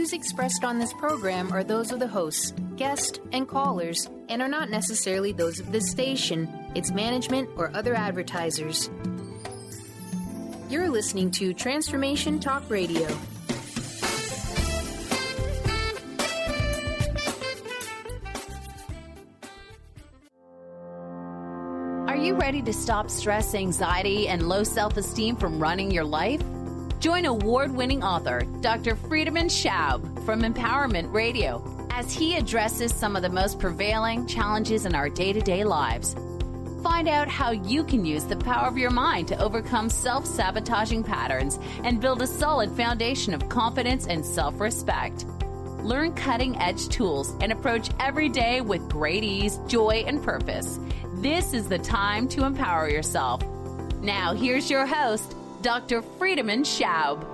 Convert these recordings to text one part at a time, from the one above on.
views expressed on this program are those of the hosts, guests, and callers, and are not necessarily those of this station, its management, or other advertisers. You're listening to Transformation Talk Radio. Are you ready to stop stress, anxiety, and low self-esteem from running your life? Join award-winning author Dr. Friedemann Schaub from Empowerment Radio as he addresses some of the most prevailing challenges in our day-to-day lives. Find out how you can use the power of your mind to overcome self-sabotaging patterns and build a solid foundation of confidence and self-respect. Learn cutting-edge tools and approach every day with great ease, joy, and purpose. This is the time to empower yourself. Now, here's your host, Dr. Friedemann Schaub.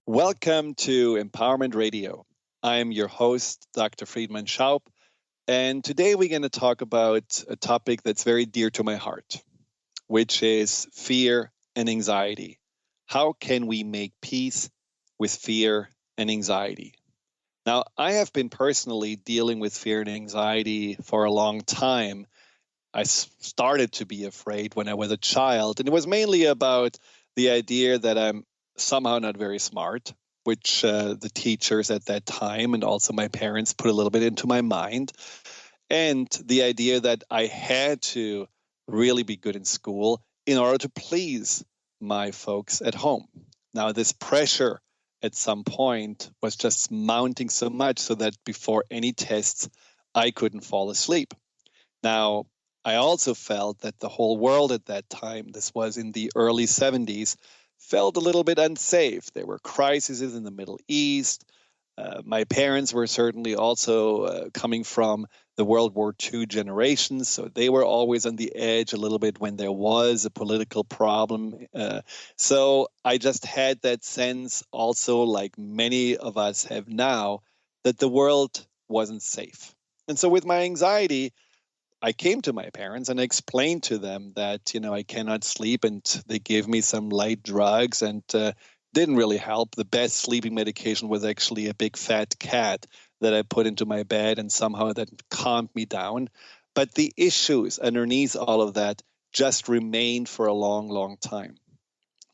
Welcome to Empowerment Radio. I am your host, Dr. Friedemann Schaub, and today we're going to talk about a topic that's very dear to my heart, which is fear and anxiety. How can we make peace with fear and anxiety? Now, I have been personally dealing with fear and anxiety for a long time. I started to be afraid when I was a child, and it was mainly about the idea that I'm somehow not very smart, which the teachers at that time and also my parents put a little bit into my mind, and the idea that I had to really be good in school in order to please my folks at home. Now, this pressure at some point was just mounting so much so that before any tests, I couldn't fall asleep. Now, I also felt that the whole world at that time, this was in the early 70s, felt a little bit unsafe. There were crises in the Middle East. My parents were certainly also coming from the World War II generation, so they were always on the edge a little bit when there was a political problem. So I just had that sense also, like many of us have now, that the world wasn't safe. And so with my anxiety, I came to my parents and explained to them that, I cannot sleep, and they gave me some light drugs and didn't really help. The best sleeping medication was actually a big fat cat that I put into my bed, and somehow that calmed me down. But the issues underneath all of that just remained for a long, long time.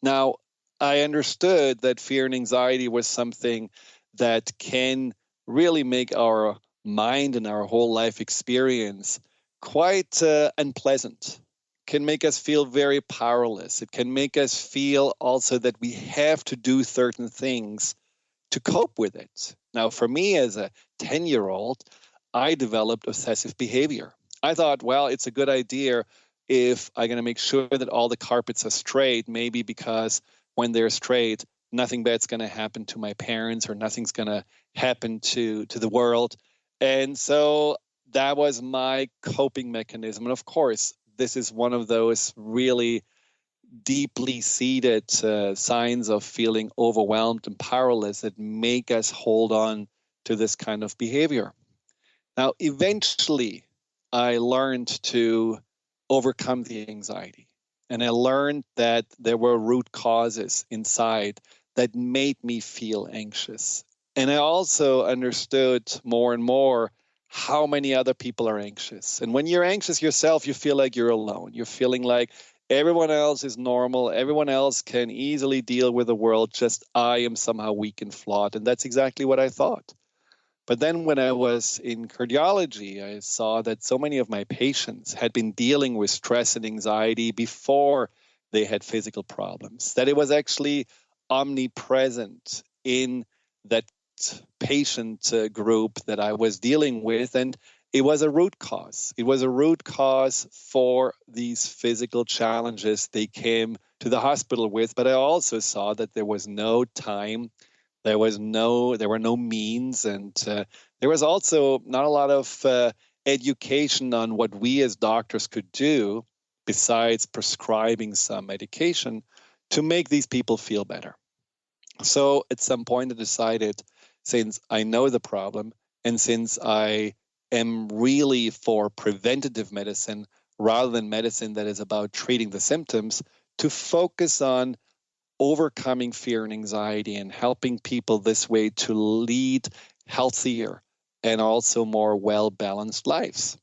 Now, I understood that fear and anxiety was something that can really make our mind and our whole life experience quite unpleasant. Can make us feel very powerless. It can make us feel also that we have to do certain things to cope with it. Now, for me as a 10-year-old, I developed obsessive behavior. I thought, well, it's a good idea if I'm going to make sure that all the carpets are straight, maybe because when they're straight, nothing bad's going to happen to my parents or nothing's going to happen to the world. And so that was my coping mechanism. And of course, this is one of those really deeply seated signs of feeling overwhelmed and powerless that make us hold on to this kind of behavior. Now, eventually, I learned to overcome the anxiety. And I learned that there were root causes inside that made me feel anxious. And I also understood more and more how many other people are anxious. And when you're anxious yourself, you feel like you're alone. You're feeling like everyone else is normal. Everyone else can easily deal with the world. Just I am somehow weak and flawed. And that's exactly what I thought. But then when I was in cardiology, I saw that so many of my patients had been dealing with stress and anxiety before they had physical problems, that it was actually omnipresent in that patient group that I was dealing with, and it was a root cause. It was a root cause for these physical challenges they came to the hospital with, but I also saw that there was no time, there were no means, and there was also not a lot of education on what we as doctors could do besides prescribing some medication to make these people feel better. So at some point I decided, since I know the problem, And since I am really for preventative medicine rather than medicine that is about treating the symptoms, to focus on overcoming fear and anxiety and helping people this way to lead healthier and also more well-balanced lives.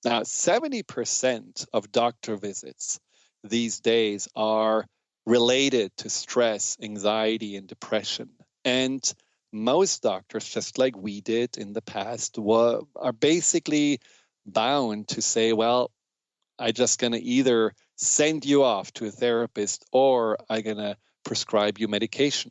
Now, 70% of doctor visits these days are related to stress, anxiety, and depression. And most doctors, just like we did in the past, are basically bound to say, well, I'm just going to either send you off to a therapist or I'm going to prescribe you medication.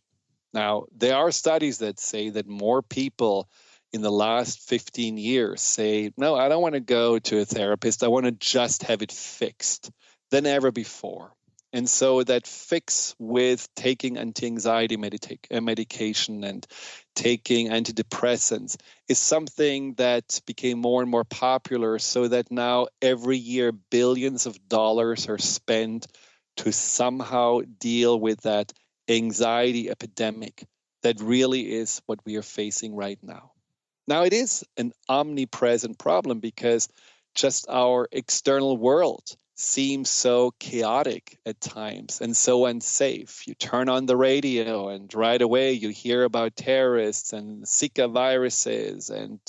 Now, there are studies that say that more people in the last 15 years say, no, I don't want to go to a therapist. I want to just have it fixed than ever before. And so that fix with taking anti-anxiety medication and taking antidepressants is something that became more and more popular, so that now every year billions of dollars are spent to somehow deal with that anxiety epidemic that really is what we are facing right now. Now, it is an omnipresent problem because just our external world seems so chaotic at times and so unsafe. You turn on the radio and right away you hear about terrorists and Zika viruses and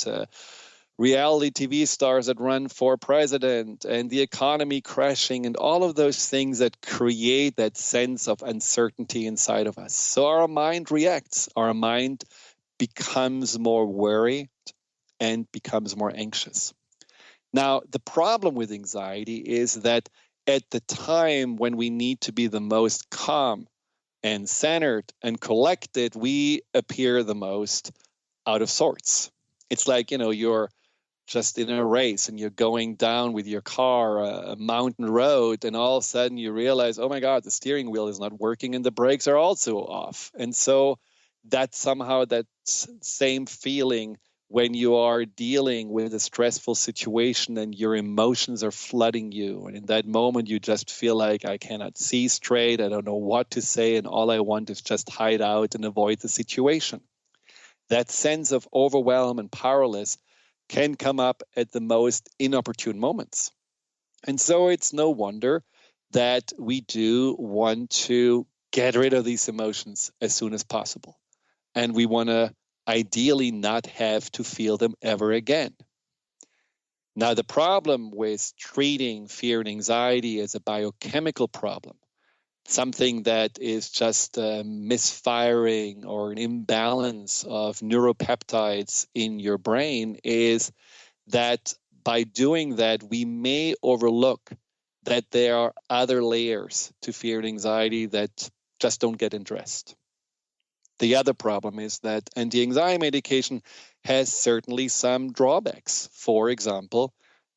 reality TV stars that run for president and the economy crashing and all of those things that create that sense of uncertainty inside of us. So our mind reacts. Our mind becomes more worried and becomes more anxious. Now, the problem with anxiety is that at the time when we need to be the most calm and centered and collected, we appear the most out of sorts. It's like, you're just in a race and you're going down with your car a mountain road, and all of a sudden you realize, oh my God, the steering wheel is not working and the brakes are also off. And so that's somehow that same feeling when you are dealing with a stressful situation and your emotions are flooding you. And in that moment, you just feel like, I cannot see straight. I don't know what to say. And all I want is just hide out and avoid the situation. That sense of overwhelm and powerless can come up at the most inopportune moments. And so it's no wonder that we do want to get rid of these emotions as soon as possible. And we want to ideally not have to feel them ever again. Now, the problem with treating fear and anxiety as a biochemical problem, something that is just a misfiring or an imbalance of neuropeptides in your brain, is that by doing that, we may overlook that there are other layers to fear and anxiety that just don't get addressed. The other problem is that anti-anxiety medication has certainly some drawbacks. For example,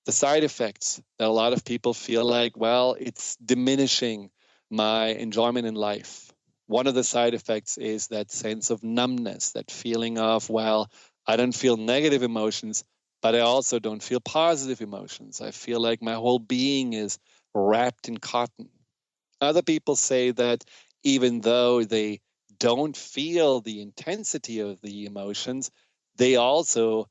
the side effects that a lot of people feel like, well, it's diminishing my enjoyment in life. One of the side effects is that sense of numbness, that feeling of, well, I don't feel negative emotions, but I also don't feel positive emotions. I feel like my whole being is wrapped in cotton. Other people say that even though they don't feel the intensity of the emotions, they also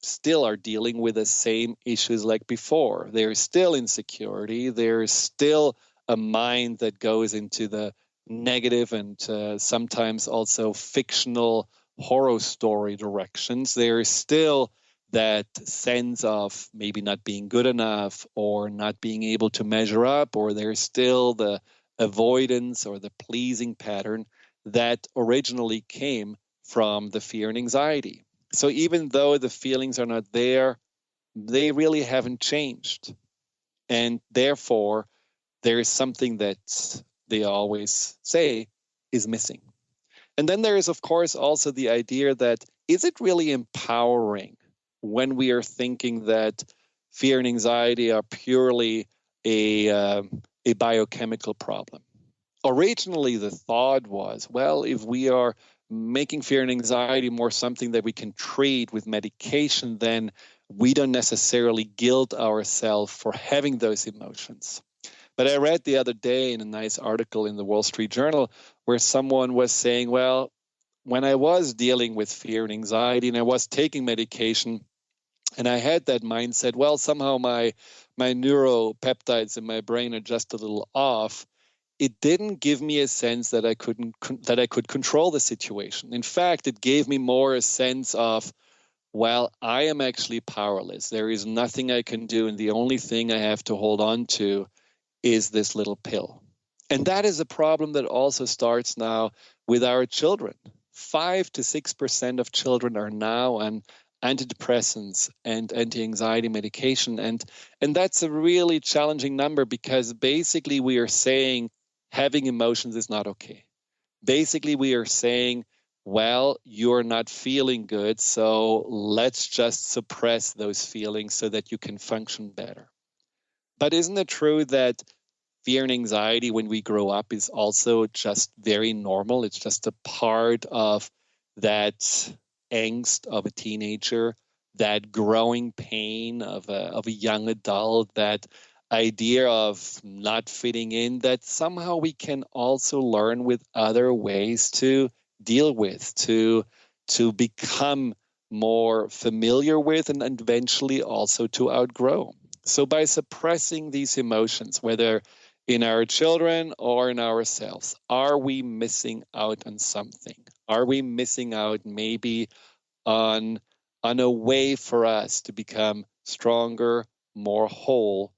still are dealing with the same issues like before. There's still insecurity. There's still a mind that goes into the negative and sometimes also fictional horror story directions. There is still that sense of maybe not being good enough or not being able to measure up, or there's still the avoidance or the pleasing pattern that originally came from the fear and anxiety. So even though the feelings are not there, they really haven't changed. And therefore, there is something that they always say is missing. And then there is, of course, also the idea that, is it really empowering when we are thinking that fear and anxiety are purely a biochemical problem? Originally, the thought was, well, if we are making fear and anxiety more something that we can treat with medication, then we don't necessarily guilt ourselves for having those emotions. But I read the other day in a nice article in the Wall Street Journal where someone was saying, well, when I was dealing with fear and anxiety and I was taking medication and I had that mindset, well, somehow my neuropeptides in my brain are just a little off, it didn't give me a sense that I could control the situation. In fact, it gave me more a sense of, well, I am actually powerless. There is nothing I can do, and the only thing I have to hold on to is this little pill. And that is a problem that also starts now with our children. 5 to 6% of children are now on antidepressants and anti-anxiety medication. And that's a really challenging number, because basically we are saying having emotions is not okay. Basically, we are saying, well, you're not feeling good, so let's just suppress those feelings so that you can function better. But isn't it true that fear and anxiety when we grow up is also just very normal? It's just a part of that angst of a teenager, that growing pain of a young adult, that idea of not fitting in, that somehow we can also learn with other ways to deal with, to become more familiar with, and eventually also to outgrow. So by suppressing these emotions, whether in our children or in ourselves, are we missing out on something? Are we missing out maybe on a way for us to become stronger, more whole,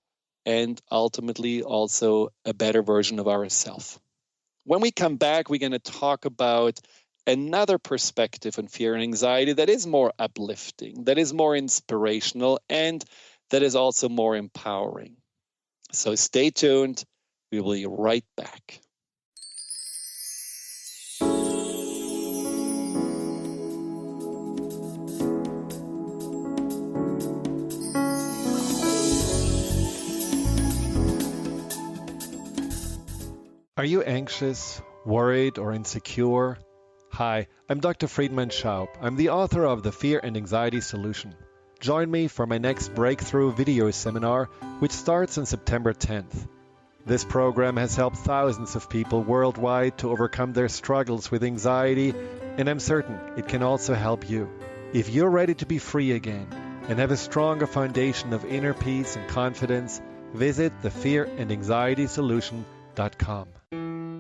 and ultimately also a better version of ourselves? When we come back, we're going to talk about another perspective on fear and anxiety that is more uplifting, that is more inspirational, and that is also more empowering. So stay tuned. We will be right back. Are you anxious, worried, or insecure? Hi, I'm Dr. Friedemann Schaub. I'm the author of The Fear and Anxiety Solution. Join me for my next breakthrough video seminar, which starts on September 10th. This program has helped thousands of people worldwide to overcome their struggles with anxiety, and I'm certain it can also help you. If you're ready to be free again and have a stronger foundation of inner peace and confidence, visit thefearandanxietysolution.com.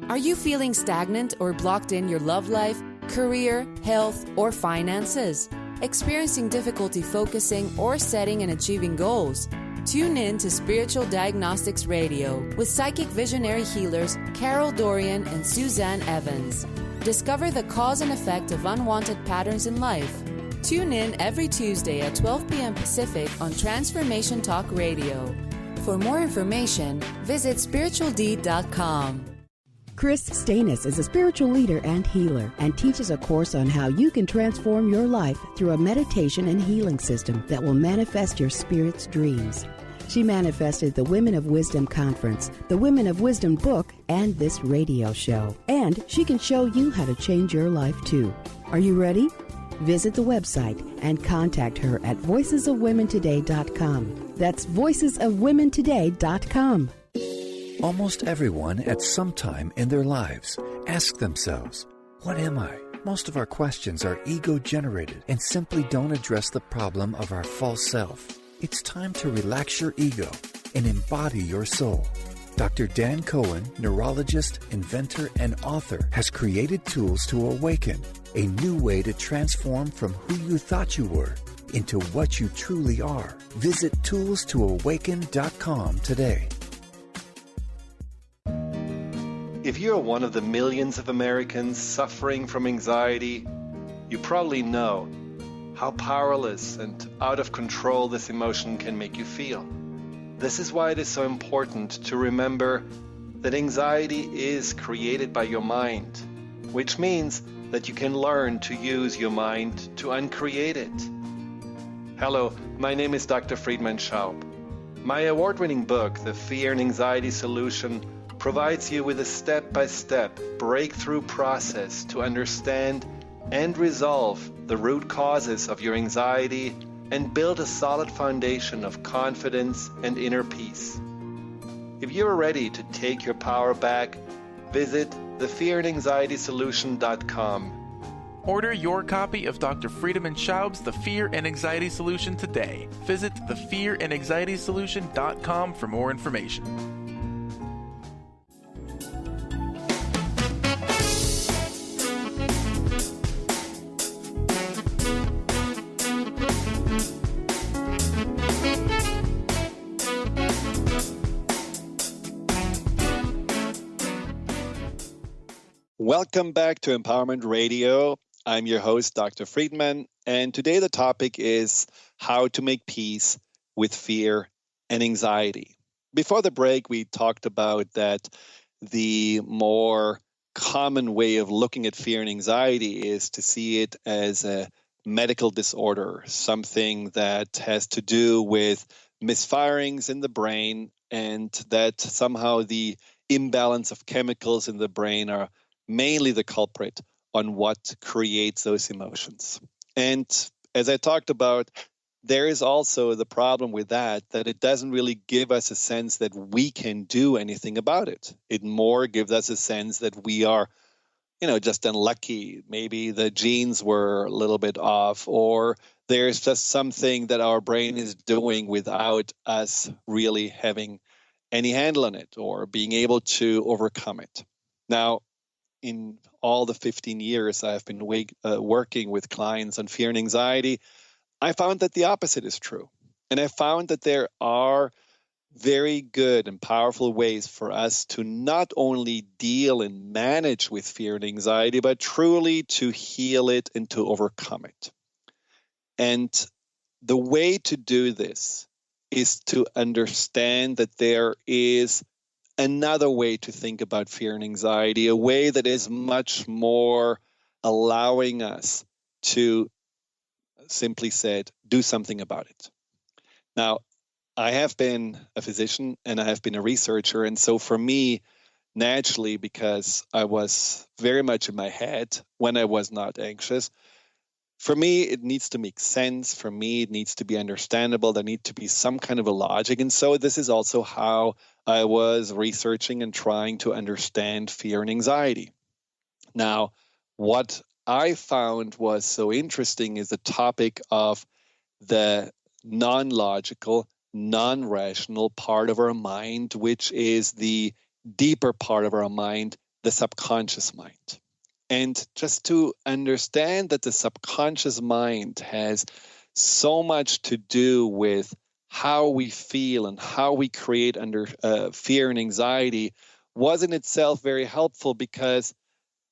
Are you feeling stagnant or blocked in your love life, career, health, or finances? Experiencing difficulty focusing or setting and achieving goals? Tune in to Spiritual Diagnostics Radio with psychic visionary healers Carol Dorian and Suzanne Evans. Discover the cause and effect of unwanted patterns in life. Tune in every Tuesday at 12 p.m. Pacific on Transformation Talk Radio. For more information, visit spiritualdeed.com. Chris Stanis is a spiritual leader and healer and teaches a course on how you can transform your life through a meditation and healing system that will manifest your spirit's dreams. She manifested the Women of Wisdom Conference, the Women of Wisdom book, and this radio show. And she can show you how to change your life too. Are you ready? Visit the website and contact her at voicesofwomentoday.com. That's voicesofwomentoday.com. Almost everyone at some time in their lives ask themselves, what am I? Most of our questions are ego-generated and simply don't address the problem of our false self. It's time to relax your ego and embody your soul. Dr. Dan Cohen, neurologist, inventor, and author, has created tools to awaken, a new way to transform from who you thought you were into what you truly are. Visit toolstoawaken.com today. If you're one of the millions of Americans suffering from anxiety, you probably know how powerless and out of control this emotion can make you feel. This is why it is so important to remember that anxiety is created by your mind, which means that you can learn to use your mind to uncreate it. Hello, my name is Dr. Friedemann Schaub. My award-winning book, The Fear and Anxiety Solution, provides you with a step-by-step breakthrough process to understand and resolve the root causes of your anxiety and build a solid foundation of confidence and inner peace. If you're ready to take your power back, visit thefearandanxietysolution.com. Order your copy of Dr. Friedemann Schaub's The Fear and Anxiety Solution today. Visit thefearandanxietysolution.com for more information. Welcome back to Empowerment Radio. I'm your host, Dr. Friedemann, and today the topic is how to make peace with fear and anxiety. Before the break, we talked about that the more common way of looking at fear and anxiety is to see it as a medical disorder, something that has to do with misfirings in the brain, and that somehow the imbalance of chemicals in the brain are mainly the culprit on what creates those emotions. And as I talked about, there is also the problem with that it doesn't really give us a sense that we can do anything about it. It more gives us a sense that we are, just unlucky. Maybe the genes were a little bit off, or there's just something that our brain is doing without us really having any handle on it or being able to overcome it. Now, in all the 15 years I've been working with clients on fear and anxiety, I found that the opposite is true. And I found that there are very good and powerful ways for us to not only deal and manage with fear and anxiety, but truly to heal it and to overcome it. And the way to do this is to understand that there is another way to think about fear and anxiety, a way that is much more allowing us to, simply said, do something about it. Now, I have been a physician and I have been a researcher, and so for me, naturally, because I was very much in my head when I was not anxious, for me, it needs to make sense. For me, it needs to be understandable. There needs to be some kind of a logic. And so this is also how I was researching and trying to understand fear and anxiety. Now, what I found was so interesting is the topic of the non-logical, non-rational part of our mind, which is the deeper part of our mind, the subconscious mind. And just to understand that the subconscious mind has so much to do with how we feel and how we create under fear and anxiety was in itself very helpful, because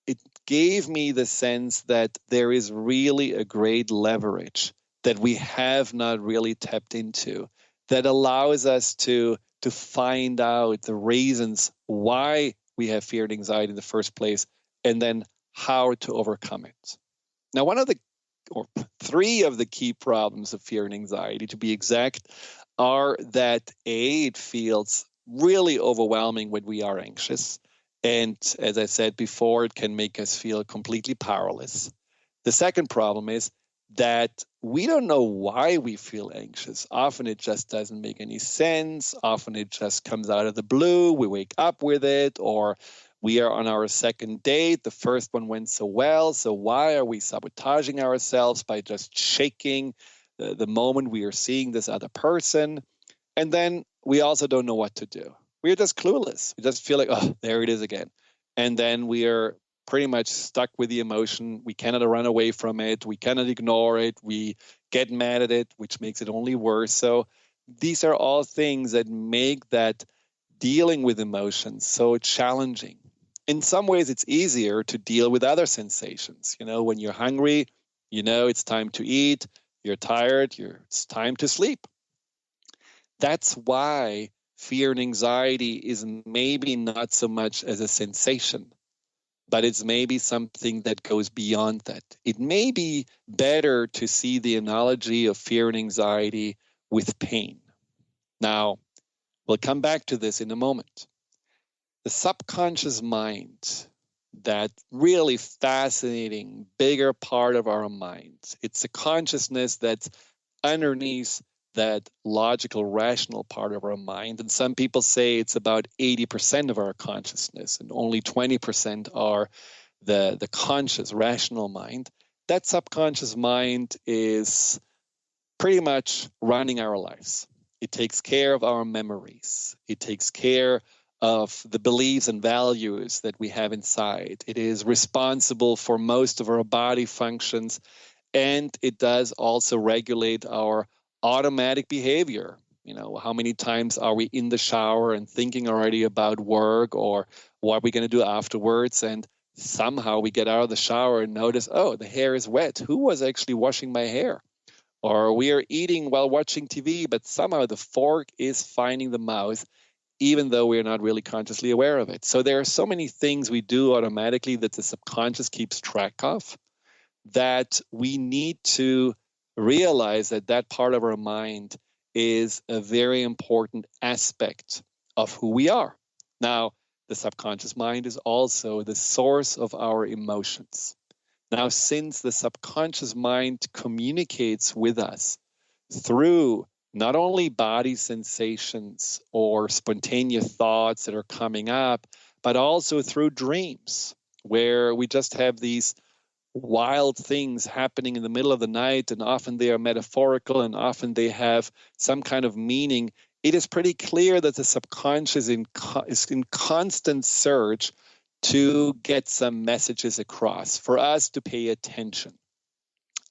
it gave me the sense that there is really a great leverage that we have not really tapped into that allows us to find out the reasons why we have fear and anxiety in the first place, and then how to overcome it. Now, three of the key problems of fear and anxiety, to be exact, are that it feels really overwhelming when we are anxious. And as I said before, it can make us feel completely powerless. The second problem is that we don't know why we feel anxious. Often it just doesn't make any sense. Often it just comes out of the blue. We wake up with it, or we are on our second date. The first one went so well. So why are we sabotaging ourselves by just shaking the moment we are seeing this other person? And then we also don't know what to do. We're just clueless. We just feel like, oh, there it is again. And then we are pretty much stuck with the emotion. We cannot run away from it. We cannot ignore it. We get mad at it, which makes it only worse. So these are all things that make that dealing with emotions so challenging. In some ways, it's easier to deal with other sensations. When you're hungry, it's time to eat. You're tired, it's time to sleep. That's why fear and anxiety is maybe not so much as a sensation, but it's maybe something that goes beyond that. It may be better to see the analogy of fear and anxiety with pain. Now, we'll come back to this in a moment. The subconscious mind, that really fascinating, bigger part of our mind, it's a consciousness that's underneath that logical, rational part of our mind. And some people say it's about 80% of our consciousness, and only 20% are the conscious, rational mind. that subconscious mind is pretty much running our lives. It takes care of our memories. It takes care of the beliefs and values that we have inside. It is responsible for most of our body functions, and it does also regulate our automatic behavior. How many times are we in the shower and thinking already about work or what we're going to do afterwards, and somehow we get out of the shower and notice, oh, the hair is wet. Who was actually washing my hair? Or we are eating while watching TV, but somehow the fork is finding the mouth, even though we're not really consciously aware of it. So there are so many things we do automatically that the subconscious keeps track of, that we need to realize that that part of our mind is a very important aspect of who we are. Now, the subconscious mind is also the source of our emotions. Now, since the subconscious mind communicates with us through not only body sensations or spontaneous thoughts that are coming up, but also through dreams, where we just have these wild things happening in the middle of the night, and often they are metaphorical and often they have some kind of meaning. It is pretty clear that the subconscious is in constant search to get some messages across, for us to pay attention.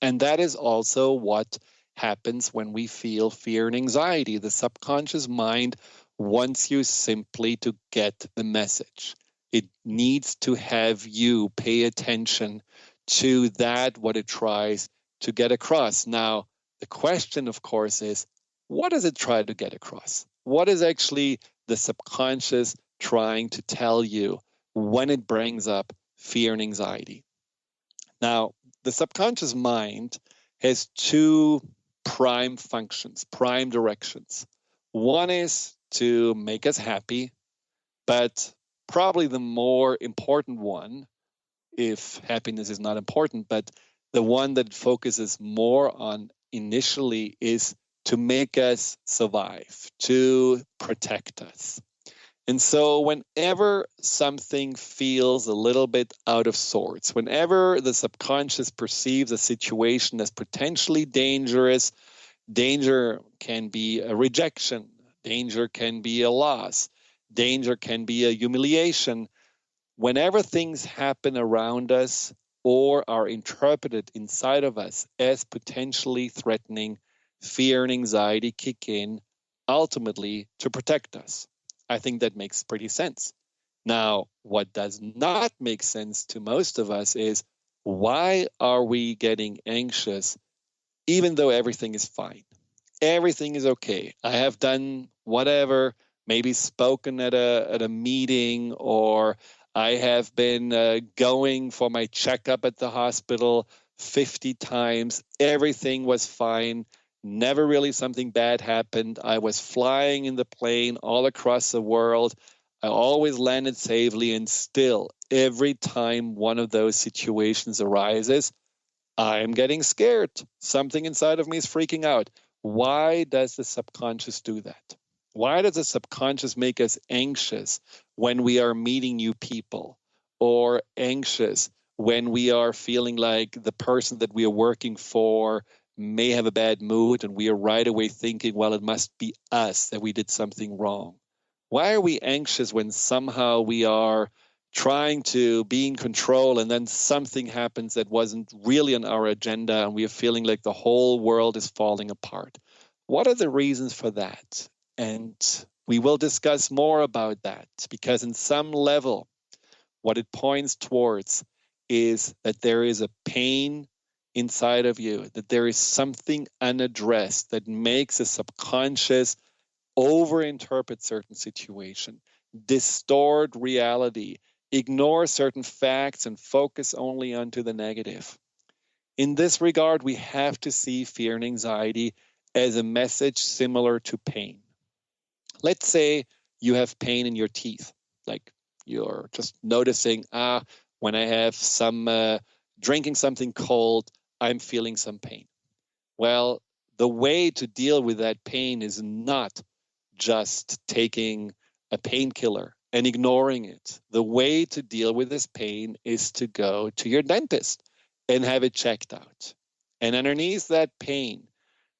And that is also what happens when we feel fear and anxiety. The subconscious mind wants you simply to get the message. It needs to have you pay attention to that, what it tries to get across. Now, the question, of course, is, what does it try to get across? What is actually the subconscious trying to tell you when it brings up fear and anxiety? Now, the subconscious mind has two prime functions, prime directions. One is to make us happy, but probably the more important one, if happiness is not important, but the one that focuses more on initially is to make us survive, to protect us. And so whenever something feels a little bit out of sorts, whenever the subconscious perceives a situation as potentially dangerous, danger can be a rejection, danger can be a loss, danger can be a humiliation. Whenever things happen around us or are interpreted inside of us as potentially threatening, fear and anxiety kick in, ultimately to protect us. I think that makes pretty sense. Now, what does not make sense to most of us is, why are we getting anxious even though everything is fine? Everything is okay. I have done whatever, maybe spoken at a meeting, or I have been going for my checkup at the hospital 50 times. Everything was fine. Never really something bad happened. I was flying in the plane all across the world. I always landed safely, and still, every time one of those situations arises, I'm getting scared. Something inside of me is freaking out. Why does the subconscious do that? Why does the subconscious make us anxious when we are meeting new people, or anxious when we are feeling like the person that we are working for may have a bad mood, and we are right away thinking, well, it must be us that we did something wrong? Why are we anxious when somehow we are trying to be in control and then something happens that wasn't really on our agenda and we are feeling like the whole world is falling apart? What are the reasons for that? And we will discuss more about that, because in some level, what it points towards is that there is a pain inside of you, that there is something unaddressed that makes a subconscious overinterpret certain situation, distort reality, ignore certain facts, and focus only onto the negative. In this regard, we have to see fear and anxiety as a message similar to pain. Let's say you have pain in your teeth, like you're just noticing, when I have some drinking something cold, I'm feeling some pain. Well, the way to deal with that pain is not just taking a painkiller and ignoring it. The way to deal with this pain is to go to your dentist and have it checked out. And underneath that pain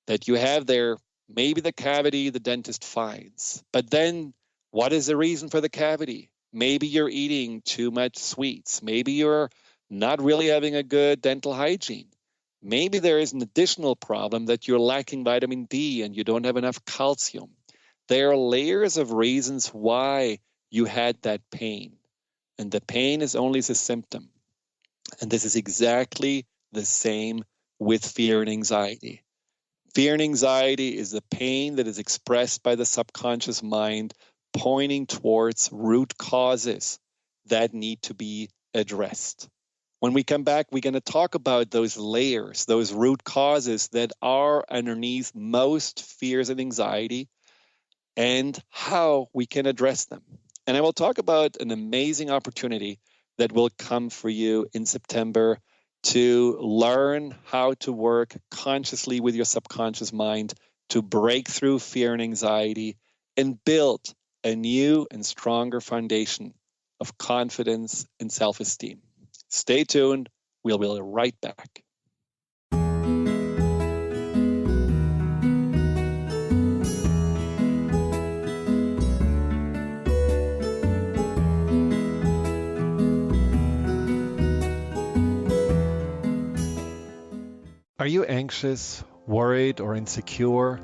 that you have there, maybe the cavity the dentist finds. But then what is the reason for the cavity? Maybe you're eating too much sweets. Maybe you're not really having a good dental hygiene. Maybe there is an additional problem that you're lacking vitamin D and you don't have enough calcium. There are layers of reasons why you had that pain. And the pain is only the symptom. And this is exactly the same with fear and anxiety. Fear and anxiety is the pain that is expressed by the subconscious mind, pointing towards root causes that need to be addressed. When we come back, we're going to talk about those layers, those root causes that are underneath most fears and anxiety, and how we can address them. And I will talk about an amazing opportunity that will come for you in September to learn how to work consciously with your subconscious mind to break through fear and anxiety and build a new and stronger foundation of confidence and self-esteem. Stay tuned. We'll be right back. Are you anxious, worried, or insecure?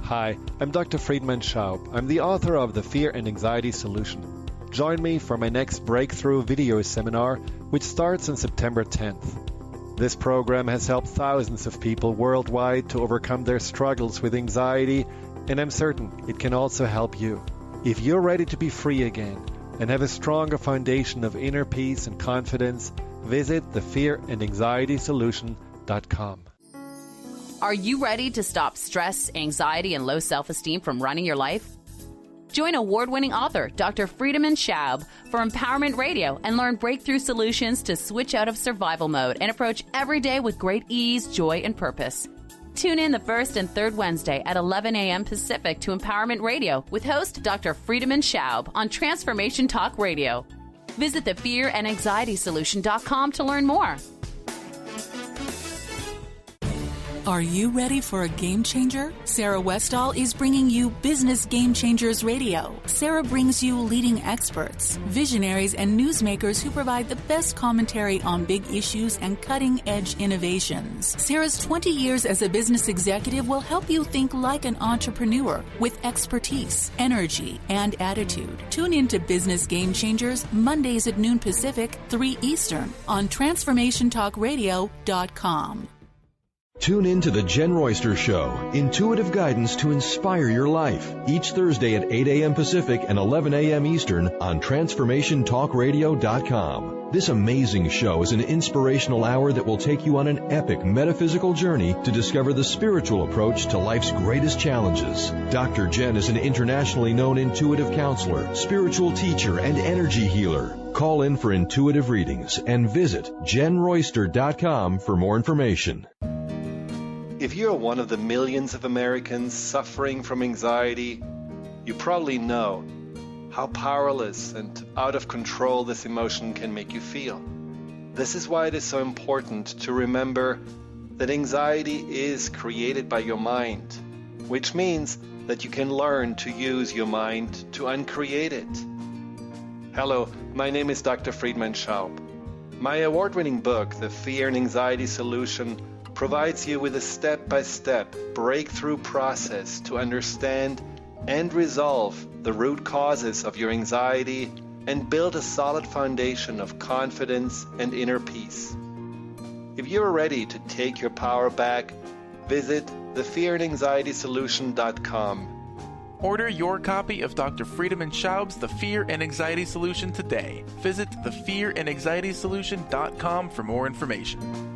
Hi, I'm Dr. Friedemann Schaub. I'm the author of The Fear and Anxiety Solution. Join me for my next breakthrough video seminar, which starts on September 10th. This program has helped thousands of people worldwide to overcome their struggles with anxiety, and I'm certain it can also help you. If you're ready to be free again and have a stronger foundation of inner peace and confidence, visit thefearandanxietysolution.com. Are you ready to stop stress, anxiety, and low self-esteem from running your life? Join award-winning author Dr. Friedemann Schaub for Empowerment Radio and learn breakthrough solutions to switch out of survival mode and approach every day with great ease, joy, and purpose. Tune in the first and third Wednesday at 11 a.m. Pacific to Empowerment Radio with host Dr. Friedemann Schaub on Transformation Talk Radio. Visit thefearandanxietysolution.com to learn more. Are you ready for a game changer? Sarah Westall is bringing you Business Game Changers Radio. Sarah brings you leading experts, visionaries, and newsmakers who provide the best commentary on big issues and cutting-edge innovations. Sarah's 20 years as a business executive will help you think like an entrepreneur with expertise, energy, and attitude. Tune in to Business Game Changers Mondays at noon Pacific, 3 Eastern on TransformationTalkRadio.com. Tune in to The Jen Royster Show, intuitive guidance to inspire your life, each Thursday at 8 a.m. Pacific and 11 a.m. Eastern on TransformationTalkRadio.com. This amazing show is an inspirational hour that will take you on an epic metaphysical journey to discover the spiritual approach to life's greatest challenges. Dr. Jen is an internationally known intuitive counselor, spiritual teacher, and energy healer. Call in for intuitive readings and visit JenRoyster.com for more information. If you're one of the millions of Americans suffering from anxiety, you probably know how powerless and out of control this emotion can make you feel. This is why it is so important to remember that anxiety is created by your mind, which means that you can learn to use your mind to uncreate it. Hello, my name is Dr. Friedemann Schaub. My award-winning book, The Fear and Anxiety Solution, provides you with a step-by-step breakthrough process to understand and resolve the root causes of your anxiety and build a solid foundation of confidence and inner peace. If you're ready to take your power back, visit thefearandanxietysolution.com. Order your copy of Dr. Friedemann Schaub's The Fear and Anxiety Solution today. Visit thefearandanxietysolution.com for more information.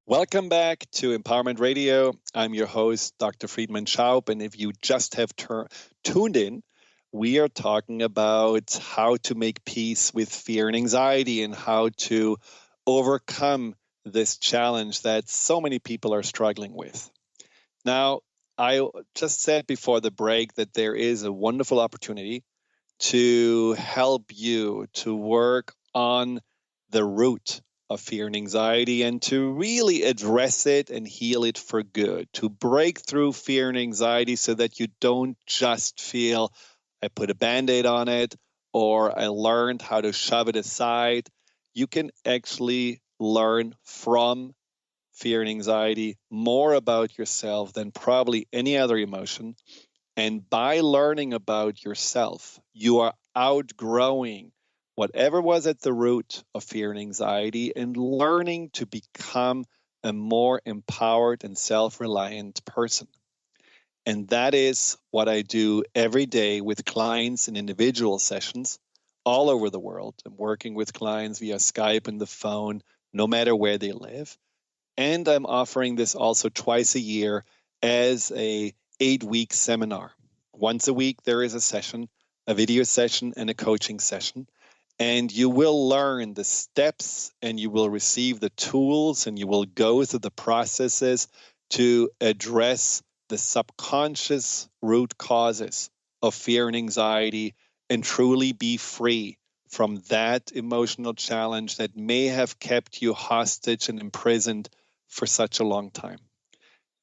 Welcome back to Empowerment Radio. I'm your host, Dr. Friedemann Schaub, and if you just have tuned in, we are talking about how to make peace with fear and anxiety and how to overcome this challenge that so many people are struggling with. Now, I just said before the break that there is a wonderful opportunity to help you to work on the root of fear and anxiety and to really address it and heal it for good, to break through fear and anxiety so that you don't just feel, I put a Band-Aid on it, or I learned how to shove it aside. You can actually learn from fear and anxiety more about yourself than probably any other emotion. And by learning about yourself, you are outgrowing whatever was at the root of fear and anxiety and learning to become a more empowered and self-reliant person. And that is what I do every day with clients in individual sessions all over the world. I'm working with clients via Skype and the phone, no matter where they live. And I'm offering this also twice a year as a 8-week seminar. Once a week, there is a session, a video session, and a coaching session. And you will learn the steps and you will receive the tools and you will go through the processes to address the subconscious root causes of fear and anxiety and truly be free from that emotional challenge that may have kept you hostage and imprisoned for such a long time.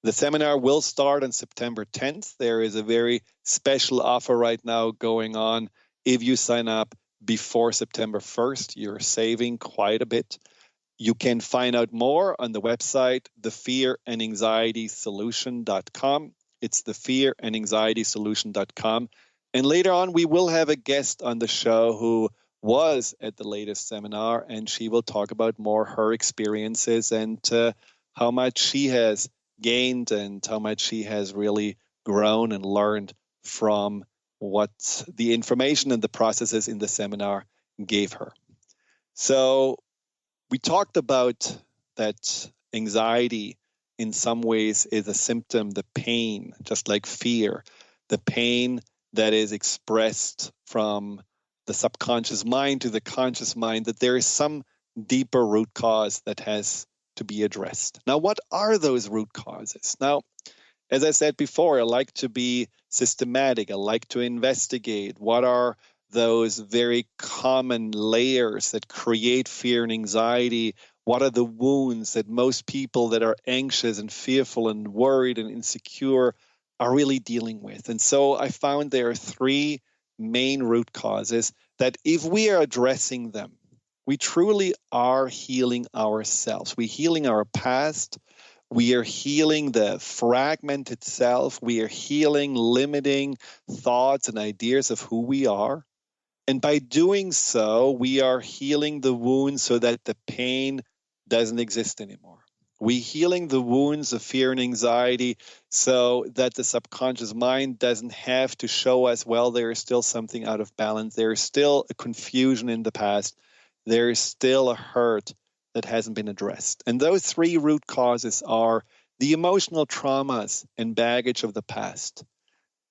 The seminar will start on September 10th. There is a very special offer right now going on. If you sign up before September 1st, you're saving quite a bit. You can find out more on the website, thefearandanxietysolution.com. It's thefearandanxietysolution.com. And later on, we will have a guest on the show who was at the latest seminar, and she will talk about more her experiences and how much she has gained and how much she has really grown and learned from what the information and the processes in the seminar gave her. So we talked about that anxiety in some ways is a symptom, the pain, just like fear, the pain that is expressed from the subconscious mind to the conscious mind, that there is some deeper root cause that has to be addressed. Now, what are those root causes? Now, as I said before, I like to be systematic. I like to investigate what are those very common layers that create fear and anxiety. What are the wounds that most people that are anxious and fearful and worried and insecure are really dealing with? And so I found there are 3 main root causes that if we are addressing them, we truly are healing ourselves. We're healing our past. We are healing the fragmented self. We are healing limiting thoughts and ideas of who we are. And by doing so, we are healing the wounds so that the pain doesn't exist anymore. We're healing the wounds of fear and anxiety so that the subconscious mind doesn't have to show us, well, there is still something out of balance. There is still a confusion in the past. There is still a hurt that hasn't been addressed. And those 3 root causes are the emotional traumas and baggage of the past.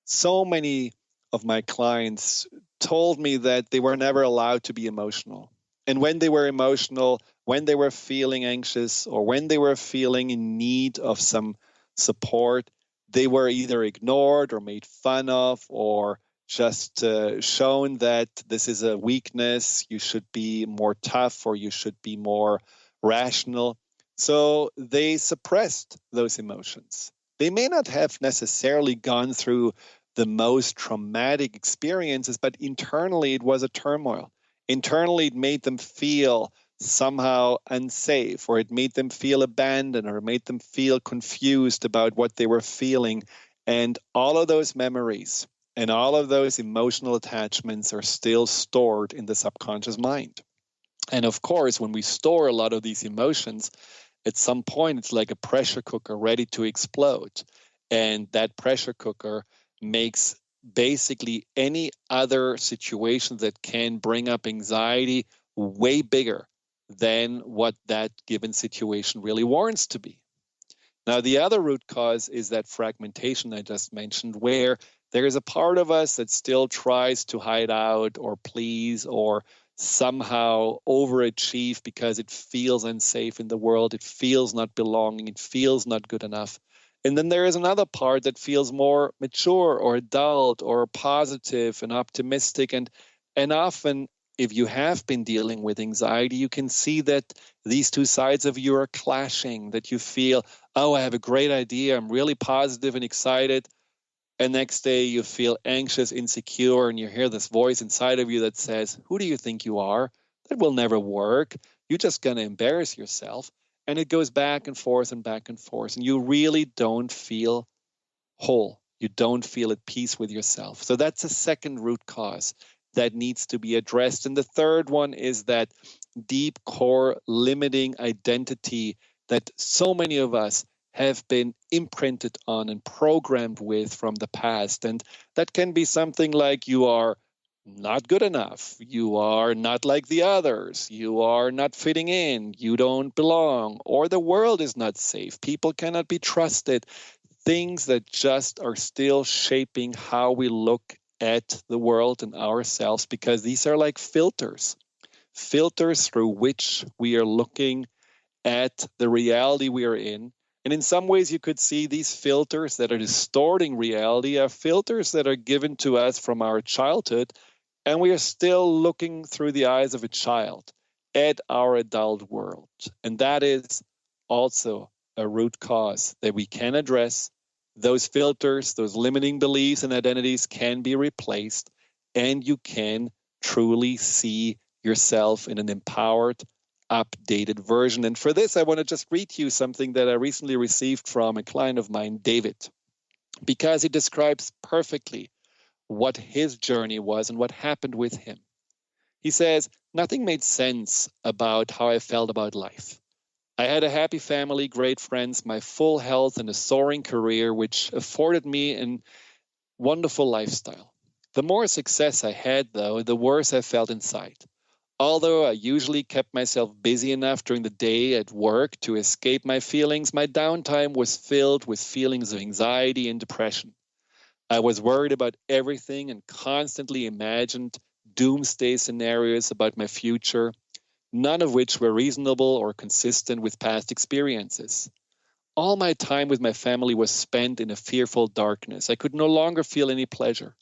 So many of my clients told me that they were never allowed to be emotional. And when they were emotional, when they were feeling anxious or when they were feeling in need of some support, they were either ignored or made fun of or just shown that this is a weakness, you should be more tough or you should be more rational. So they suppressed those emotions. They may not have necessarily gone through the most traumatic experiences, but internally it was a turmoil. Internally it made them feel somehow unsafe, or it made them feel abandoned, or it made them feel confused about what they were feeling. And all of those memories and all of those emotional attachments are still stored in the subconscious mind. And of course, when we store a lot of these emotions, at some point it's like a pressure cooker ready to explode. And that pressure cooker makes basically any other situation that can bring up anxiety way bigger than what that given situation really warrants to be. Now, the other root cause is that fragmentation I just mentioned, where there is a part of us that still tries to hide out or please or somehow overachieve because it feels unsafe in the world. It feels not belonging. It feels not good enough. And then there is another part that feels more mature or adult or positive and optimistic. And often, if you have been dealing with anxiety, you can see that these two sides of you are clashing, that you feel, oh, I have a great idea. I'm really positive and excited. And next day you feel anxious, insecure, and you hear this voice inside of you that says, who do you think you are? That will never work. You're just going to embarrass yourself. And it goes back and forth and back and forth. And you really don't feel whole. You don't feel at peace with yourself. So that's a second root cause that needs to be addressed. And the third one is that deep core limiting identity that so many of us have been imprinted on and programmed with from the past. And that can be something like you are not good enough, you are not like the others, you are not fitting in, you don't belong, or the world is not safe, people cannot be trusted. Things that just are still shaping how we look at the world and ourselves, because these are like filters through which we are looking at the reality we are in. And in some ways, you could see these filters that are distorting reality are filters that are given to us from our childhood, and we are still looking through the eyes of a child at our adult world. And that is also a root cause that we can address. Those filters, those limiting beliefs and identities can be replaced, and you can truly see yourself in an empowered, updated version. And for this, I want to just read you something that I recently received from a client of mine, David, because it describes perfectly what his journey was and what happened with him. He says, nothing made sense about how I felt about life. I had a happy family, great friends, my full health, and a soaring career, which afforded me a wonderful lifestyle. The more success I had, though, the worse I felt inside. Although I usually kept myself busy enough during the day at work to escape my feelings, my downtime was filled with feelings of anxiety and depression. I was worried about everything and constantly imagined doomsday scenarios about my future, none of which were reasonable or consistent with past experiences. All my time with my family was spent in a fearful darkness. I could no longer feel any pleasure.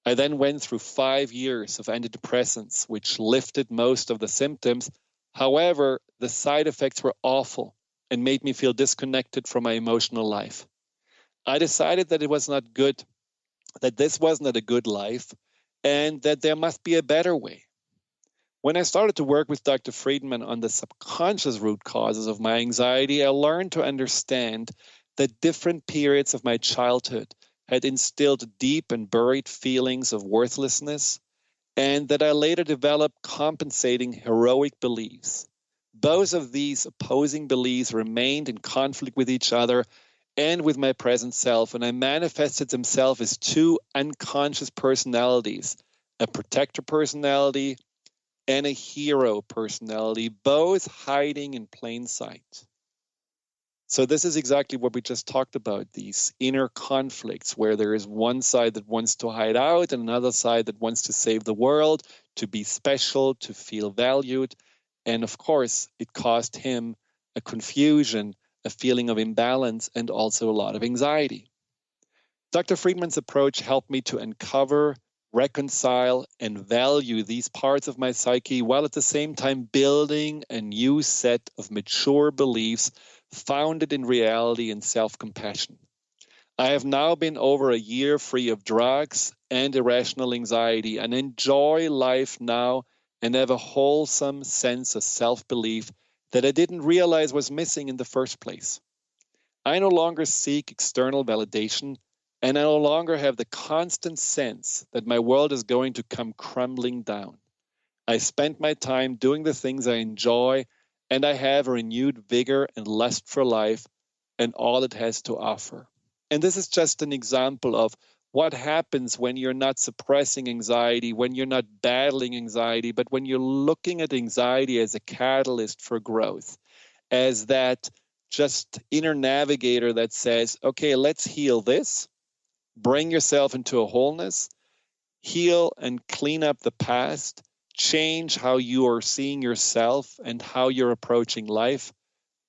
I then went through 5 years of antidepressants, which lifted most of the symptoms. However, the side effects were awful and made me feel disconnected from my emotional life. I decided that it was not good, that this was not a good life, and that there must be a better way. When I started to work with Dr. Friedemann on the subconscious root causes of my anxiety, I learned to understand that different periods of my childhood had instilled deep and buried feelings of worthlessness, and that I later developed compensating heroic beliefs. Both of these opposing beliefs remained in conflict with each other and with my present self, and I manifested themselves as two unconscious personalities, a protector personality and a hero personality, both hiding in plain sight. So this is exactly what we just talked about, these inner conflicts where there is one side that wants to hide out and another side that wants to save the world, to be special, to feel valued. And of course, it caused him a confusion, a feeling of imbalance, and also a lot of anxiety. Dr. Friedman's approach helped me to uncover, reconcile, and value these parts of my psyche while at the same time building a new set of mature beliefs founded in reality and self-compassion. I have now been over a year free of drugs and irrational anxiety and enjoy life now and have a wholesome sense of self-belief that I didn't realize was missing in the first place. I no longer seek external validation, and I no longer have the constant sense that my world is going to come crumbling down. I spend my time doing the things I enjoy, and I have a renewed vigor and lust for life and all it has to offer. And this is just an example of what happens when you're not suppressing anxiety, when you're not battling anxiety, but when you're looking at anxiety as a catalyst for growth, as that just inner navigator that says, okay, let's heal this, bring yourself into a wholeness, heal and clean up the past, change how you are seeing yourself and how you're approaching life.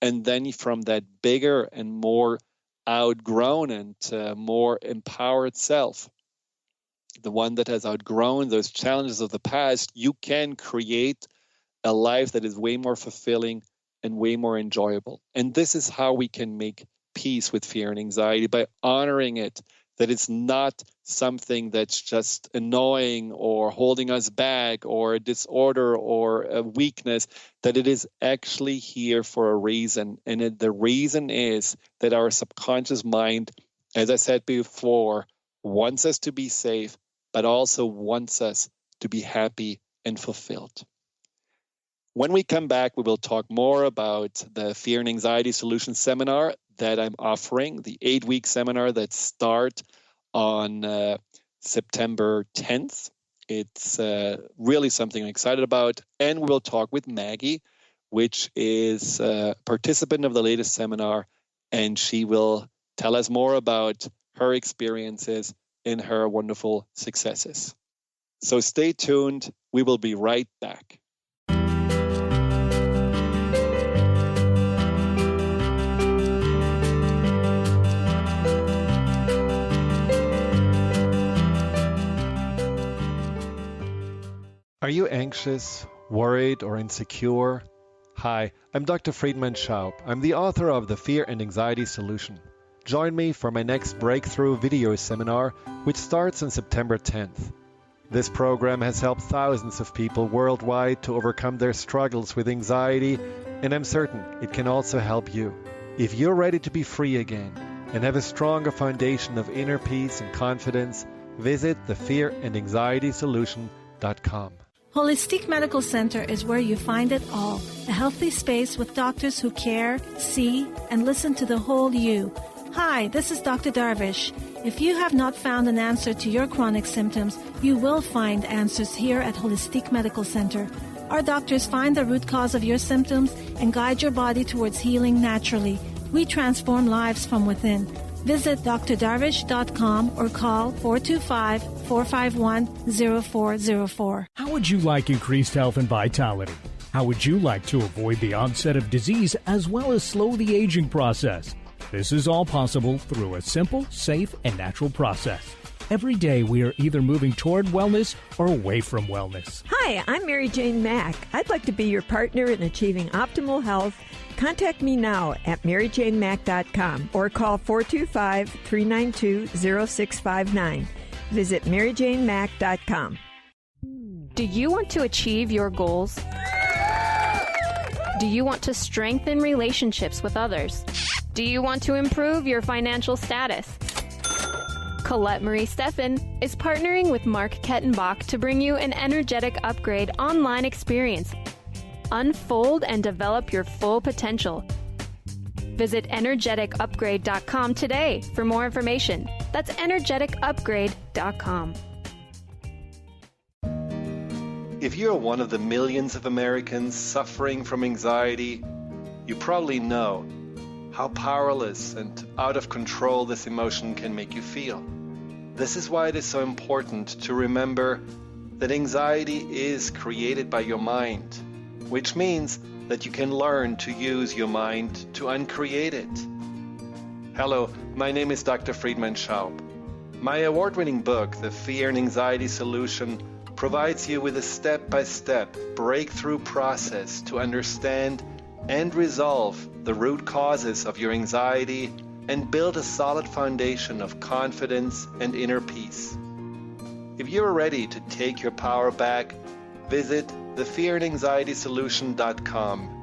And then from that bigger and more outgrown and more empowered self, the one that has outgrown those challenges of the past, you can create a life that is way more fulfilling and way more enjoyable. And this is how we can make peace with fear and anxiety, by honoring it, that it's not something that's just annoying or holding us back or a disorder or a weakness, that it is actually here for a reason. And the reason is that our subconscious mind, as I said before, wants us to be safe, but also wants us to be happy and fulfilled. When we come back, we will talk more about the Fear and Anxiety Solution Seminar that I'm offering, the 8-week seminar that starts on September 10th. It's really something I'm excited about. And we'll talk with Maggie, which is a participant of the latest seminar, and she will tell us more about her experiences and her wonderful successes. So stay tuned. We will be right back. Are you anxious, worried, or insecure? Hi, I'm Dr. Friedemann Schaub. I'm the author of The Fear and Anxiety Solution. Join me for my next breakthrough video seminar, which starts on September 10th. This program has helped thousands of people worldwide to overcome their struggles with anxiety, and I'm certain it can also help you. If you're ready to be free again and have a stronger foundation of inner peace and confidence, visit thefearandanxietysolution.com. Holistic Medical Center is where you find it all. A healthy space with doctors who care, see, and listen to the whole you. Hi, this is Dr. Darvish. If you have not found an answer to your chronic symptoms, you will find answers here at Holistic Medical Center. Our doctors find the root cause of your symptoms and guide your body towards healing naturally. We transform lives from within. Visit drdarvish.com or call 425-451-0404. How would you like increased health and vitality? How would you like to avoid the onset of disease as well as slow the aging process? This is all possible through a simple, safe, and natural process. Every day we are either moving toward wellness or away from wellness. Hi, I'm Mary Jane Mack. I'd like to be your partner in achieving optimal health. Contact me now at maryjanemack.com or call 425-392-0659. Visit maryjanemack.com. Do you want to achieve your goals? Do you want to strengthen relationships with others? Do you want to improve your financial status? Colette Marie Steffen is partnering with Mark Kettenbach to bring you an energetic upgrade online experience. Unfold and develop your full potential. Visit energeticupgrade.com today for more information. That's energeticupgrade.com. If you're one of the millions of Americans suffering from anxiety, you probably know how powerless and out of control this emotion can make you feel. This is why it is so important to remember that anxiety is created by your mind, which means that you can learn to use your mind to uncreate it. Hello, my name is Dr. Friedemann Schaub. My award-winning book, The Fear and Anxiety Solution, provides you with a step-by-step breakthrough process to understand and resolve the root causes of your anxiety and build a solid foundation of confidence and inner peace. If you're ready to take your power back, visit thefearandanxietysolution.com.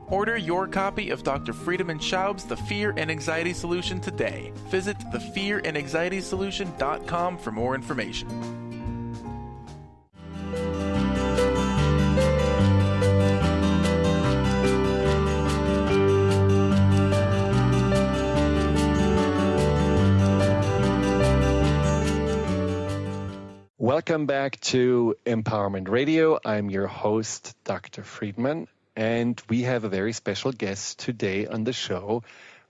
Order your copy of Dr. Friedemann Schaub's The Fear and Anxiety Solution today. Visit thefearandanxietysolution.com for more information. Welcome back to Empowerment Radio. I'm your host, Dr. Friedemann, and we have a very special guest today on the show,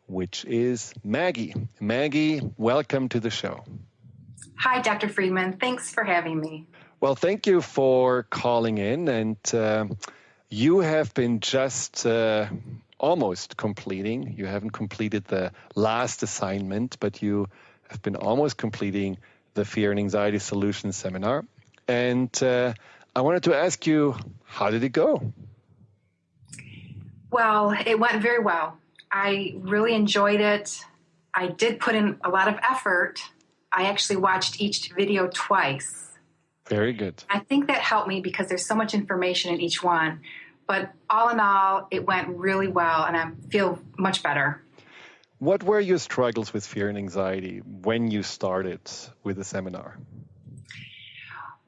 which is Maggie. Maggie, welcome to the show. Hi, Dr. Friedemann. Thanks for having me. Well, thank you for calling in. And you have been just almost completing. You haven't completed the last assignment, but you have been almost completing the Fear and Anxiety Solutions Seminar. And I wanted to ask you, how did it go? Well, it went very well. I really enjoyed it. I did put in a lot of effort. I actually watched each video twice. Very good. I think that helped me because there's so much information in each one. But all in all, it went really well, and I feel much better. What were your struggles with fear and anxiety when you started with the seminar?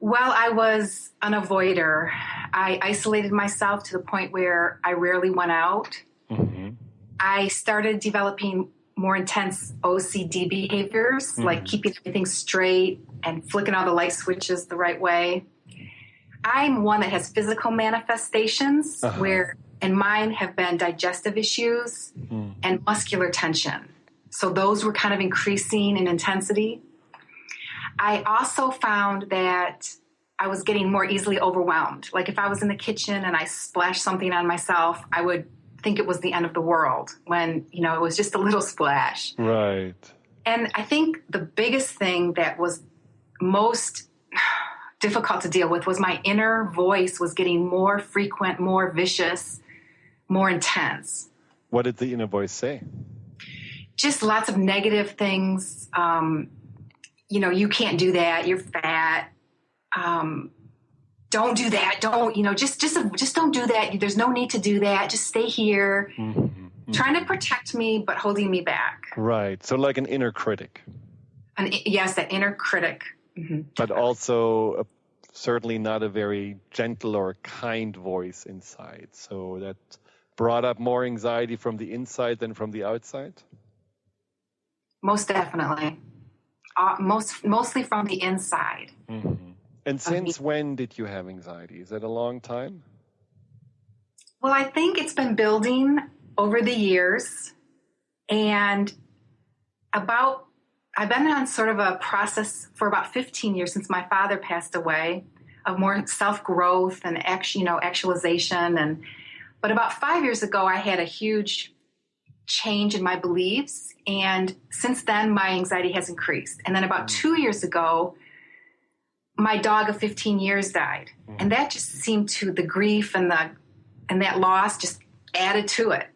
Well, I was an avoider. I isolated myself to the point where I rarely went out. Mm-hmm. I started developing more intense OCD behaviors, like keeping everything straight and flicking all the light switches the right way. I'm one that has physical manifestations and mine have been digestive issues and muscular tension. So those were kind of increasing in intensity. I also found that I was getting more easily overwhelmed. Like if I was in the kitchen and I splashed something on myself, I would think it was the end of the world when, it was just a little splash. Right. And I think the biggest thing that was most difficult to deal with was my inner voice was getting more frequent, more vicious, more intense. What did the inner voice say? Just lots of negative things. You can't do that. You're fat. Don't do that. Don't, just don't do that. There's no need to do that. Just stay here. Trying to protect me, but holding me back. Right. So like an inner critic. Yes, that inner critic. But also certainly not a very gentle or kind voice inside. So that brought up more anxiety from the inside than from the outside? Most definitely. Mostly from the inside. And since when did you have anxiety? Is that a long time? Well, I think it's been building over the years. And I've been on sort of a process for about 15 years since my father passed away of more self-growth and actualization. But about 5 years ago, I had a huge change in my beliefs. And since then, my anxiety has increased. And then about 2 years ago, my dog of 15 years died. And that just seemed to the grief and that loss just added to it.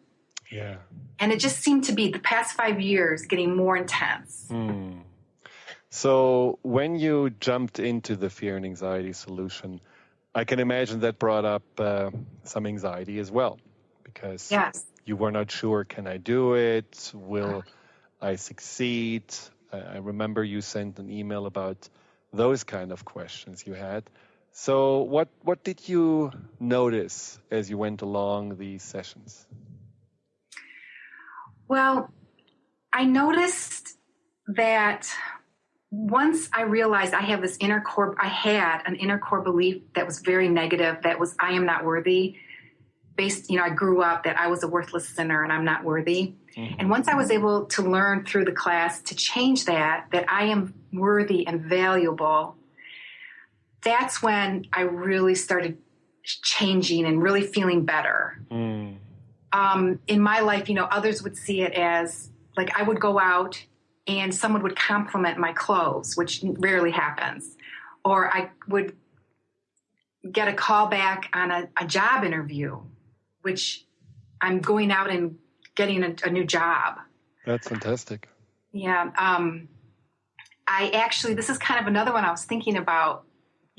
Yeah. And it just seemed to be the past 5 years getting more intense. So when you jumped into the fear and anxiety solution, I can imagine that brought up some anxiety as well, because you were not sure, can I do it? Will I succeed? I remember you sent an email about those kind of questions you had. So what did you notice as you went along these sessions? Well, I noticed that once I realized I had an inner core belief that was very negative, that was, I am not worthy. I grew up that I was a worthless sinner and I'm not worthy. And once I was able to learn through the class to change that I am worthy and valuable, that's when I really started changing and really feeling better. In my life, others would see it as like I would go out and someone would compliment my clothes, which rarely happens. Or I would get a call back on a job interview, which I'm going out and getting a new job. That's fantastic. Yeah. This is kind of another one I was thinking about.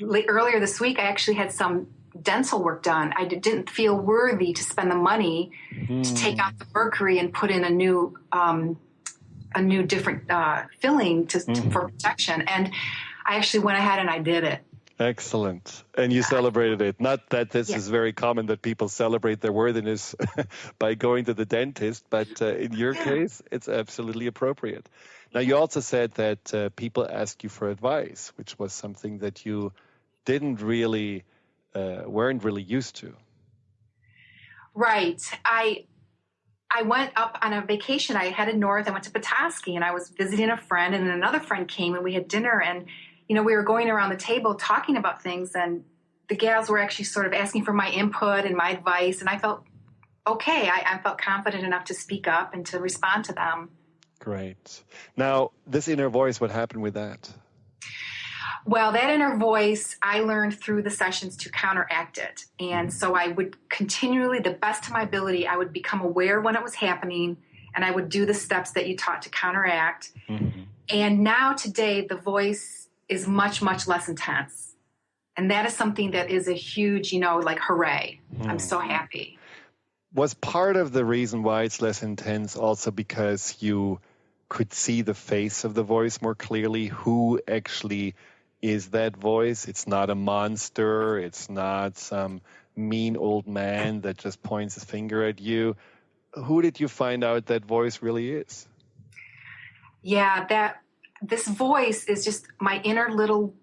Earlier this week, I actually had some dental work done. I didn't feel worthy to spend the money to take out the mercury and put in a new different filling for protection. And I actually went ahead and I did it. Excellent. And you celebrated it. Not that this is very common that people celebrate their worthiness by going to the dentist, but in your case, it's absolutely appropriate. Now, you also said that people ask you for advice, which was something that you weren't really used to. Right. I went up on a vacation. I headed north. I went to Petoskey, and I was visiting a friend, and another friend came, and we had dinner, and we were going around the table talking about things, and the gals were actually sort of asking for my input and my advice, and I felt okay. I felt confident enough to speak up and to respond to them. Great. Now, this inner voice, what happened with that? Well, that inner voice, I learned through the sessions to counteract it. And so I would continually, the best of my ability, I would become aware when it was happening, and I would do the steps that you taught to counteract. Mm-hmm. And now today, the voice is much, much less intense. And that is something that is a huge, like, hooray. I'm so happy. Was part of the reason why it's less intense also because you could see the face of the voice more clearly? Who actually is that voice? It's not a monster. It's not some mean old man that just points his finger at you. Who did you find out that voice really is? Yeah, this voice is just my inner little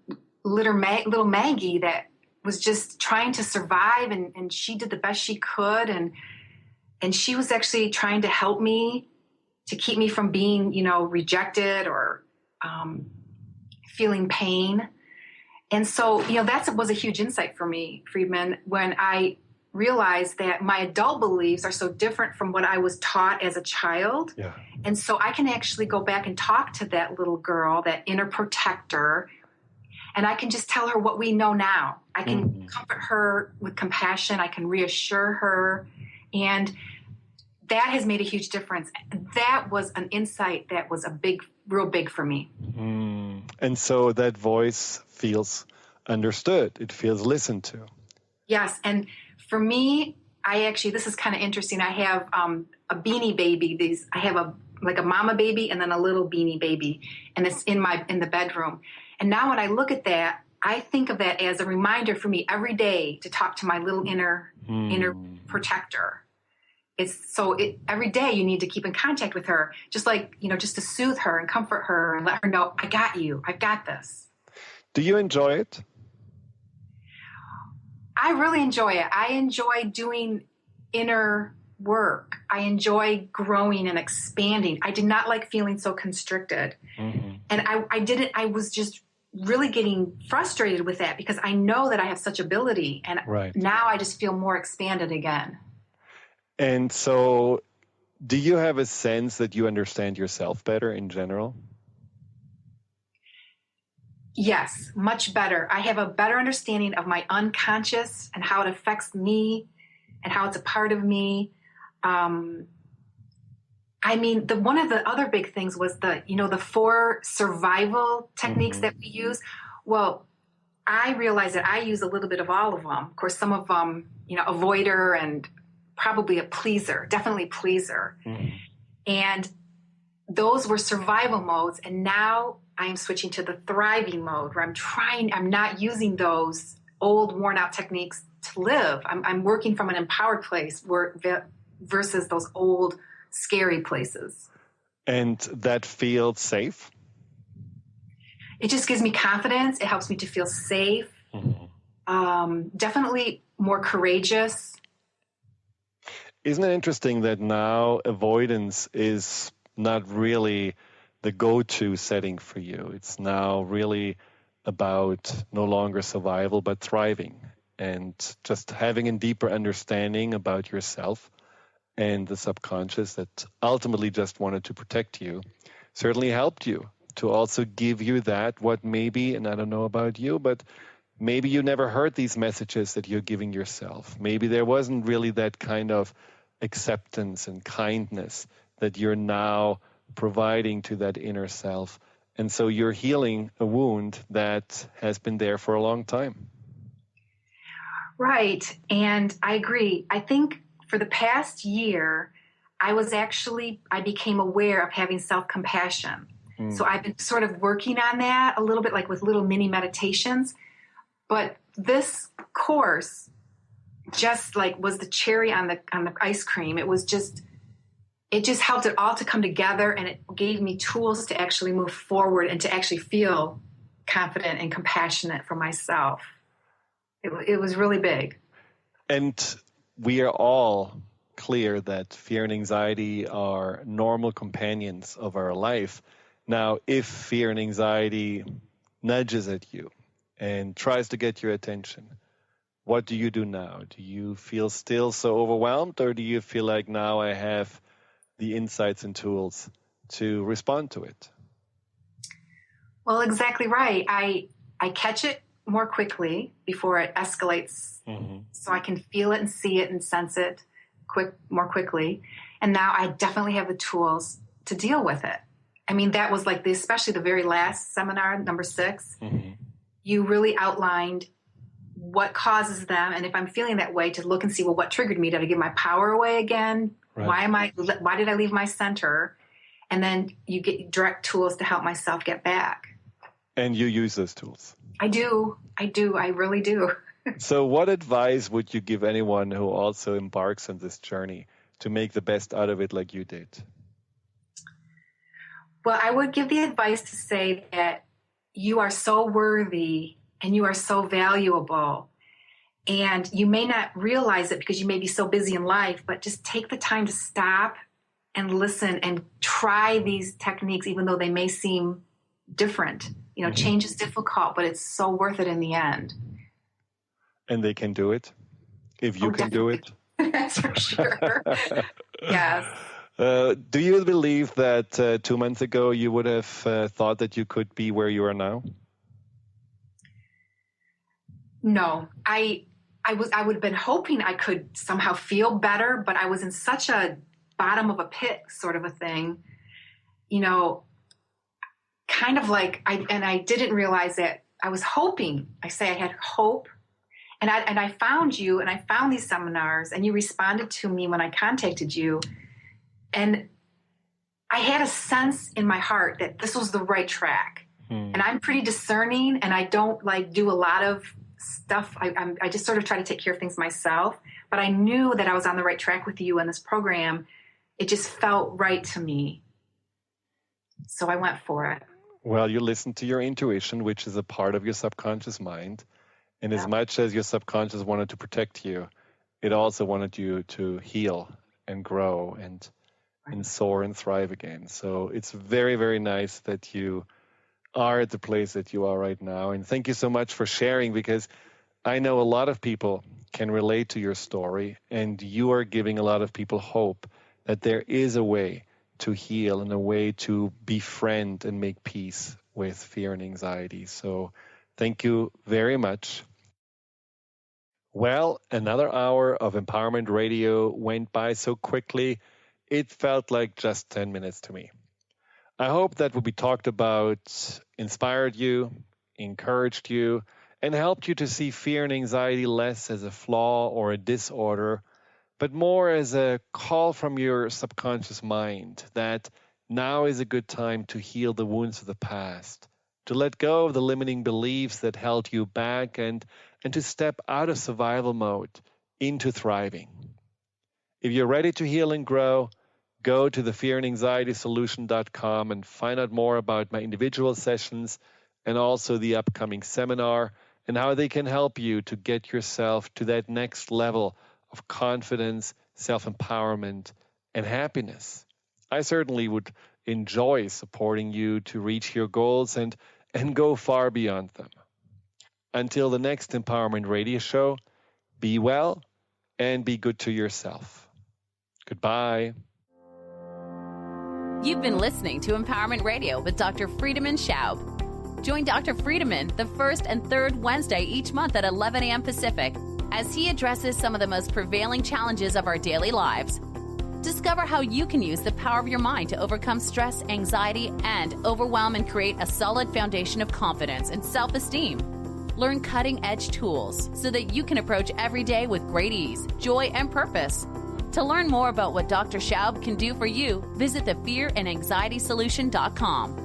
Maggie that was just trying to survive, and she did the best she could, and she was actually trying to help me to keep me from being, rejected or feeling pain. And so, that was a huge insight for me, Friedemann, when I realized that my adult beliefs are so different from what I was taught as a child. Yeah. And so I can actually go back and talk to that little girl, that inner protector, and I can just tell her what we know now. I can comfort her with compassion. I can reassure her. And that has made a huge difference. That was an insight that was real big for me. And so that voice feels understood. It feels listened to. Yes. And for me, this is kind of interesting. I have a beanie baby. I have a mama baby and then a little beanie baby. And it's in the bedroom. And now when I look at that, I think of that as a reminder for me every day to talk to my little inner protector. Every day you need to keep in contact with her, just to soothe her and comfort her and let her know, I got you, I got this. Do you enjoy it? I really enjoy it. I enjoy doing inner work. I enjoy growing and expanding. I did not like feeling so constricted. Mm-hmm. And I was just really getting frustrated with that because I know that I have such ability. And now I just feel more expanded again. And so do you have a sense that you understand yourself better in general? Yes, much better. I have a better understanding of my unconscious and how it affects me and how it's a part of me. One of the other big things was the 4 survival techniques that we use. Well, I realized that I use a little bit of all of them. Of course, some of them, avoider and probably a pleaser, definitely pleaser. Mm-hmm. And those were survival modes. And now I am switching to the thriving mode where I'm not using those old worn out techniques to live. I'm working from an empowered place versus those old scary places. And that feels safe? It just gives me confidence. It helps me to feel safe. Mm-hmm. Definitely more courageous. Isn't it interesting that now avoidance is not really the go-to setting for you? It's now really about no longer survival, but thriving and just having a deeper understanding about yourself and the subconscious that ultimately just wanted to protect you, certainly helped you to also give you that, what maybe, and I don't know about you, but maybe you never heard these messages that you're giving yourself. Maybe there wasn't really that kind of acceptance and kindness that you're now providing to that inner self. And so you're healing a wound that has been there for a long time. Right. And I agree. I think for the past year, I became aware of having self-compassion. So I've been sort of working on that a little bit, like with little mini meditations. But this course just was the cherry on the ice cream. It just helped it all to come together, and it gave me tools to actually move forward and to actually feel confident and compassionate for myself. It was really big. And we are all clear that fear and anxiety are normal companions of our life. Now, if fear and anxiety nudges at you and tries to get your attention, what do you do now? Do you feel still so overwhelmed, or do you feel like now I have the insights and tools to respond to it? Well, exactly right. I catch it more quickly before it escalates, so I can feel it and see it and sense it more quickly. And now I definitely have the tools to deal with it. I mean, that was like especially the very last seminar, number 6. You really outlined what causes them, and if I'm feeling that way, to look and see, well, what triggered me? Did I give my power away again? Right. Why did I leave my center? And then you get direct tools to help myself get back. And you use those tools? I do. I really do. So what advice would you give anyone who also embarks on this journey to make the best out of it like you did? Well, I would give the advice to say that you are so worthy and you are so valuable. And you may not realize it because you may be so busy in life, but just take the time to stop and listen and try these techniques, even though they may seem different. You know, change is difficult, but it's so worth it in the end. And they can do it if you can do it. That's for sure. Yes. Do you believe that 2 months ago you would have thought that you could be where you are now? No, I would have been hoping I could somehow feel better, but I was in such a bottom of a pit sort of a thing, you know, kind of like I didn't realize that I was hoping. I had hope, and I found you, and I found these seminars, and you responded to me when I contacted you, and I had a sense in my heart that this was the right track. And I'm pretty discerning, and I don't do a lot of stuff. I just sort of try to take care of things myself, but I knew that I was on the right track with you in this program. It just felt right to me. So I went for it. Well, you listened to your intuition, which is a part of your subconscious mind. And as much as your subconscious wanted to protect you, it also wanted you to heal and grow and soar and thrive again. So it's very, very nice that you are at the place that you are right now. And thank you so much for sharing, because I know a lot of people can relate to your story, and you are giving a lot of people hope that there is a way to heal and a way to befriend and make peace with fear and anxiety. So thank you very much. Well, another hour of Empowerment Radio went by so quickly, it felt like just 10 minutes to me. I hope that what we talked about inspired you, encouraged you, and helped you to see fear and anxiety less as a flaw or a disorder, but more as a call from your subconscious mind that now is a good time to heal the wounds of the past, to let go of the limiting beliefs that held you back, and to step out of survival mode into thriving. If you're ready to heal and grow, go to thefearandanxietysolution.com and find out more about my individual sessions and also the upcoming seminar, and how they can help you to get yourself to that next level of confidence, self-empowerment, and happiness. I certainly would enjoy supporting you to reach your goals and go far beyond them. Until the next Empowerment Radio show, be well and be good to yourself. Goodbye. You've been listening to Empowerment Radio with Dr. Friedemann Schaub. Join Dr. Friedemann the first and third Wednesday each month at 11 a.m. Pacific as he addresses some of the most prevailing challenges of our daily lives. Discover how you can use the power of your mind to overcome stress, anxiety, and overwhelm, and create a solid foundation of confidence and self-esteem. Learn cutting-edge tools so that you can approach every day with great ease, joy, and purpose. To learn more about what Dr. Schaub can do for you, visit thefearandanxietysolution.com.